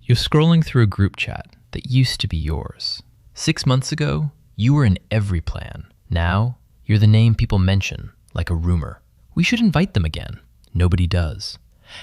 You're scrolling through a group chat that used to be yours. 6 months ago, you were in every plan. Now, you're the name people mention, like a rumor. We should invite them again. Nobody does.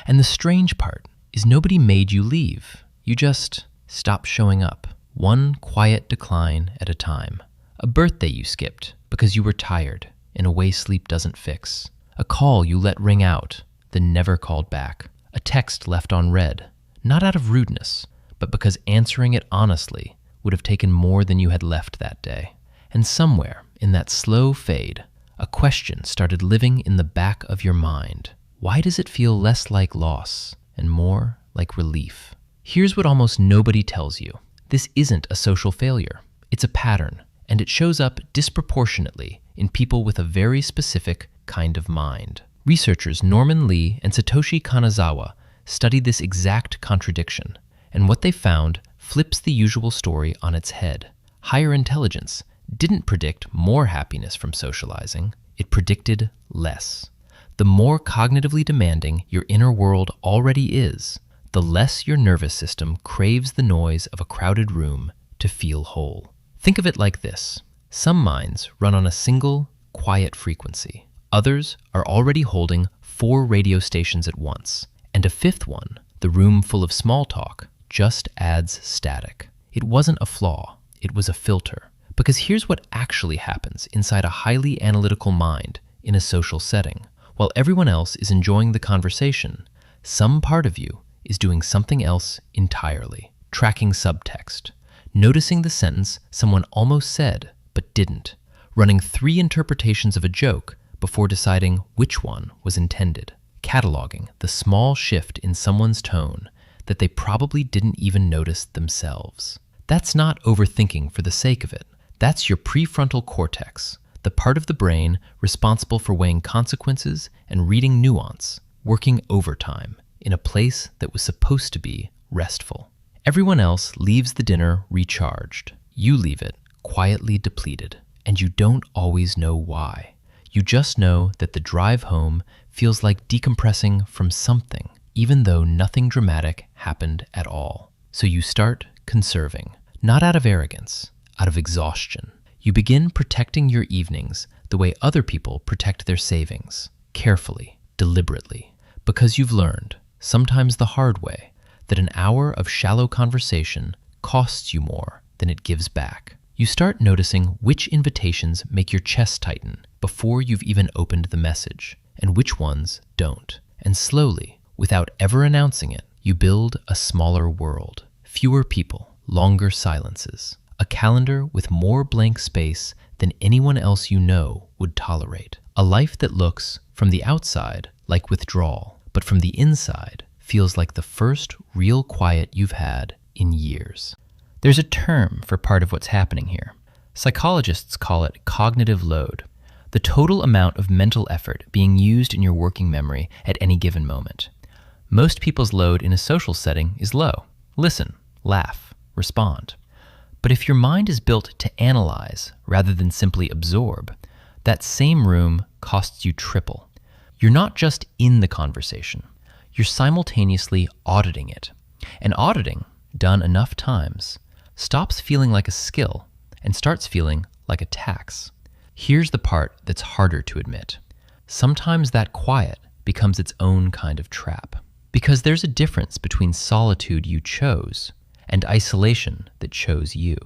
And the strange part is nobody made you leave. You just stopped showing up, one quiet decline at a time. A birthday you skipped because you were tired, in a way sleep doesn't fix. A call you let ring out, then never called back. A text left on read, not out of rudeness, but because answering it honestly would have taken more than you had left that day. And somewhere in that slow fade, a question started living in the back of your mind. Why does it feel less like loss and more like relief? Here's what almost nobody tells you. This isn't a social failure. It's a pattern, and it shows up disproportionately in people with a very specific kind of mind. Researchers Norman Lee and Satoshi Kanazawa studied this exact contradiction, and what they found flips the usual story on its head. Higher intelligence didn't predict more happiness from socializing, it predicted less. The more cognitively demanding your inner world already is, the less your nervous system craves the noise of a crowded room to feel whole. Think of it like this. Some minds run on a single, quiet frequency. Others are already holding 4 radio stations at once, and a 5th one, the room full of small talk, just adds static. It wasn't a flaw, it was a filter. Because here's what actually happens inside a highly analytical mind in a social setting. While everyone else is enjoying the conversation, some part of you is doing something else entirely. Tracking subtext, noticing the sentence someone almost said but didn't, running 3 interpretations of a joke before deciding which one was intended, cataloging the small shift in someone's tone that they probably didn't even notice themselves. That's not overthinking for the sake of it. That's your prefrontal cortex, the part of the brain responsible for weighing consequences and reading nuance, working overtime in a place that was supposed to be restful. Everyone else leaves the dinner recharged. You leave it quietly depleted, and you don't always know why. You just know that the drive home feels like decompressing from something, even though nothing dramatic happened at all. So you start conserving, not out of arrogance, out of exhaustion. You begin protecting your evenings the way other people protect their savings, carefully, deliberately, because you've learned, sometimes the hard way, that an hour of shallow conversation costs you more than it gives back. You start noticing which invitations make your chest tighten before you've even opened the message, and which ones don't. And slowly, without ever announcing it, you build a smaller world. Fewer people, longer silences. A calendar with more blank space than anyone else you know would tolerate. A life that looks, from the outside, like withdrawal, but from the inside, feels like the first real quiet you've had in years. There's a term for part of what's happening here. Psychologists call it cognitive load, the total amount of mental effort being used in your working memory at any given moment. Most people's load in a social setting is low. Listen, laugh, respond. But if your mind is built to analyze rather than simply absorb, that same room costs you triple. You're not just in the conversation, you're simultaneously auditing it. And auditing, done enough times, stops feeling like a skill and starts feeling like a tax. Here's the part that's harder to admit. Sometimes that quiet becomes its own kind of trap. Because there's a difference between solitude you chose and isolation that chose you.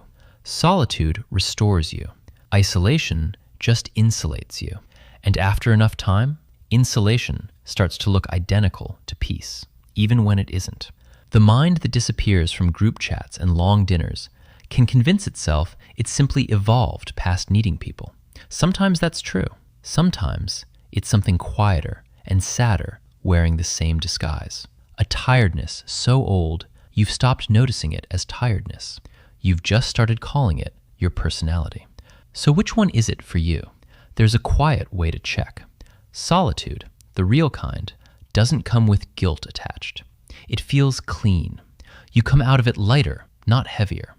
Solitude restores you. Isolation just insulates you. And after enough time, insulation starts to look identical to peace, even when it isn't. The mind that disappears from group chats and long dinners can convince itself it's simply evolved past needing people. Sometimes that's true. Sometimes it's something quieter and sadder wearing the same disguise. A tiredness so old you've stopped noticing it as tiredness. You've just started calling it your personality. So which one is it for you? There's a quiet way to check. Solitude, the real kind, doesn't come with guilt attached. It feels clean. You come out of it lighter, not heavier.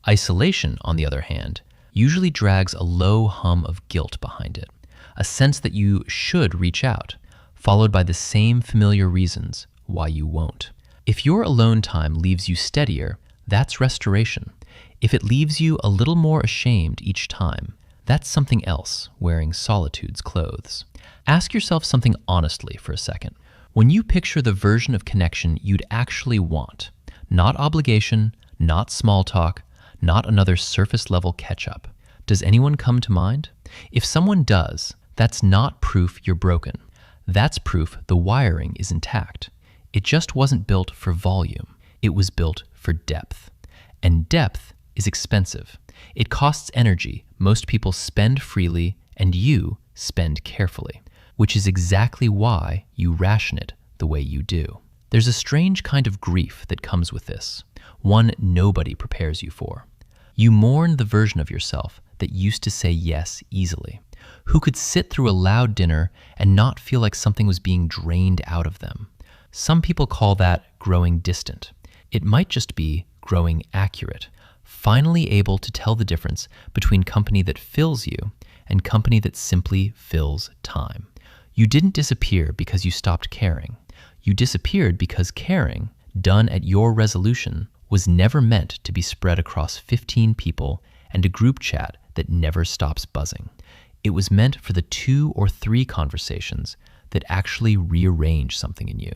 Isolation, on the other hand, usually drags a low hum of guilt behind it, a sense that you should reach out, followed by the same familiar reasons why you won't. If your alone time leaves you steadier, that's restoration. If it leaves you a little more ashamed each time, that's something else wearing solitude's clothes. Ask yourself something honestly for a second. When you picture the version of connection you'd actually want, not obligation, not small talk, not another surface-level catch-up, does anyone come to mind? If someone does, that's not proof you're broken. That's proof the wiring is intact. It just wasn't built for volume. It was built for depth. And depth is expensive. It costs energy most people spend freely and you spend carefully, which is exactly why you ration it the way you do. There's a strange kind of grief that comes with this, one nobody prepares you for. You mourn the version of yourself that used to say yes easily, who could sit through a loud dinner and not feel like something was being drained out of them. Some people call that growing distant. It might just be growing accurate, finally able to tell the difference between company that fills you and company that simply fills time. You didn't disappear because you stopped caring. You disappeared because caring, done at your resolution, was never meant to be spread across 15 people and a group chat that never stops buzzing. It was meant for the 2 or 3 conversations that actually rearrange something in you.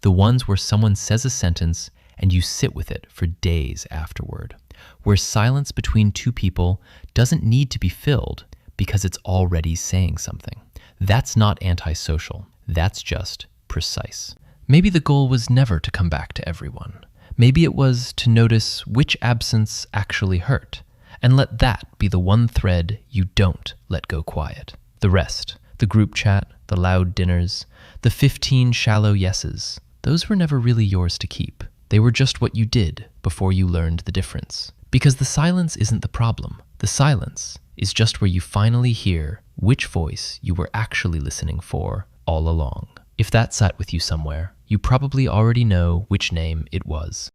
The ones where someone says a sentence and you sit with it for days afterward. Where silence between 2 people doesn't need to be filled because it's already saying something. That's not antisocial. That's just precise. Maybe the goal was never to come back to everyone. Maybe it was to notice which absence actually hurt, and let that be the one thread you don't let go quiet. The rest, the group chat, the loud dinners, the 15 shallow yeses, those were never really yours to keep. They were just what you did before you learned the difference. Because the silence isn't the problem. The silence is just where you finally hear which voice you were actually listening for all along. If that sat with you somewhere, you probably already know which name it was.